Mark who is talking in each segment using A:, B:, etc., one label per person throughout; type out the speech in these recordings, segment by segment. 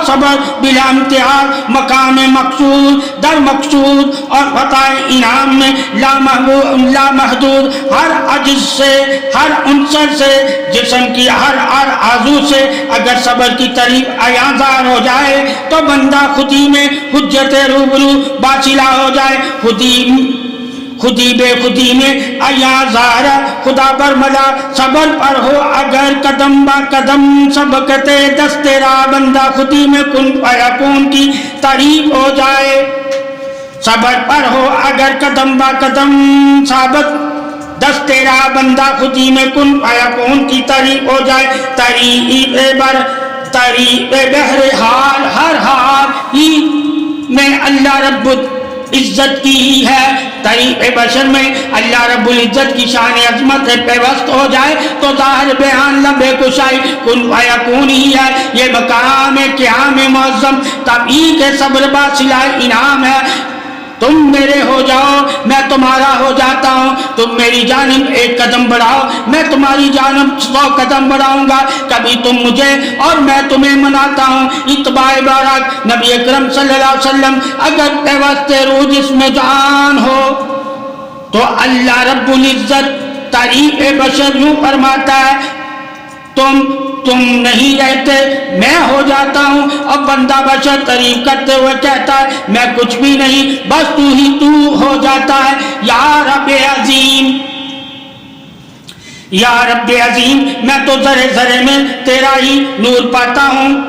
A: صبر بلا امتحان مقام مقصود در مقصود اور فتح انعام میں لامحدود ہر عجز سے ہر عنصر سے جسم کی ہر عضو سے اگر صبر کی طریق عیاں ہو جائے تو بندہ خودی میں حجت روبرو باطلا ہو جائے خودی بے خودی میں عیاں ظاہر خدا برملا صبر پر ہو اگر قدم با قدم سبقتے دست را بندہ خودی میں کن فیکون کی طریق ہو جائے صبر پر ہو اگر قدم با قدم ثابت دست را بندہ خودی میں کن فیکون کی طریق ہو جائے طریق بحر حال ہر حال ہی میں اللہ رب عزت کی ہی ہے طریق بشر میں اللہ رب العزت کی شان عظمت پیوست ہو جائے تو ظاہر بیان لب کشائی کن فیکون ہی ہے یہ مقام قیام معظم تبھی کے صبر با صلہ انعام ہے تم میرے ہو جاؤ میں تمہارا ہو جاتا ہوں تم میری جانب ایک قدم بڑھاؤ میں تمہاری جانب 100 قدم بڑھاؤں گا کبھی تم مجھے اور میں تمہیں مناتا ہوں اتباع بارک نبی اکرم صلی اللہ علیہ وسلم اگر پیوست روح جس میں جان ہو تو اللہ رب العزت طریق بشر یوں فرماتا ہے تم نہیں رہتے میں ہو جاتا ہوں اب بندہ بشر تعریف کرتے ہوئے کہتا ہے میں کچھ بھی نہیں بس تو ہی تو ہو جاتا ہے یا رب عظیم یا رب عظیم میں تو ذرے ذرے میں تیرا ہی نور پاتا ہوں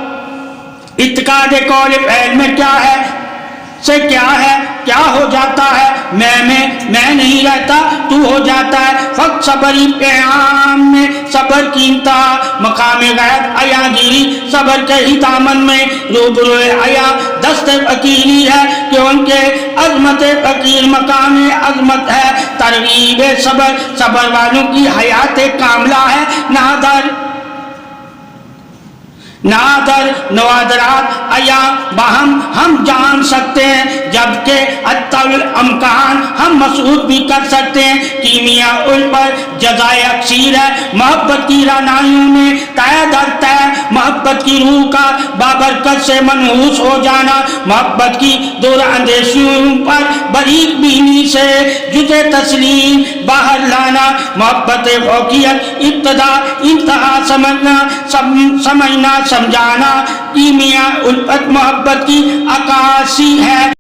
A: اعتقاد قول فعل میں کیا ہے سے کیا ہے کیا ہو جاتا ہے میں نہیں رہتا تو ہو جاتا ہے فقط صبری پیام میں صبر کی انتہا مقام غیب عیاں گیری صبر کے ہی دامن میں روبرو عیاں دست فقیری ہے کہ ان کے عظمت فقیر مقام عظمت ہے ترغیب صبر والوں کی حیات کاملہ ہے نادر نوادرات عیاں باہم ہم جان سکتے ہیں جبکہ الطول امکان ہم مسعود بھی کر سکتے ہیں کیمیا ان پر جزائے اکثیر ہے محبت کی رعنائیوں میں طے در طے محبت کی روح کا بابرکت سے منحوس ہو جانا محبت کی دور اندیشیوں پر باریک بینی سے جزے تسلیم باہر لانا محبت فوقیت ابتدا انتہا سمجھنا سمجھانا کیمیا الفت محبت کی عکاسی ہے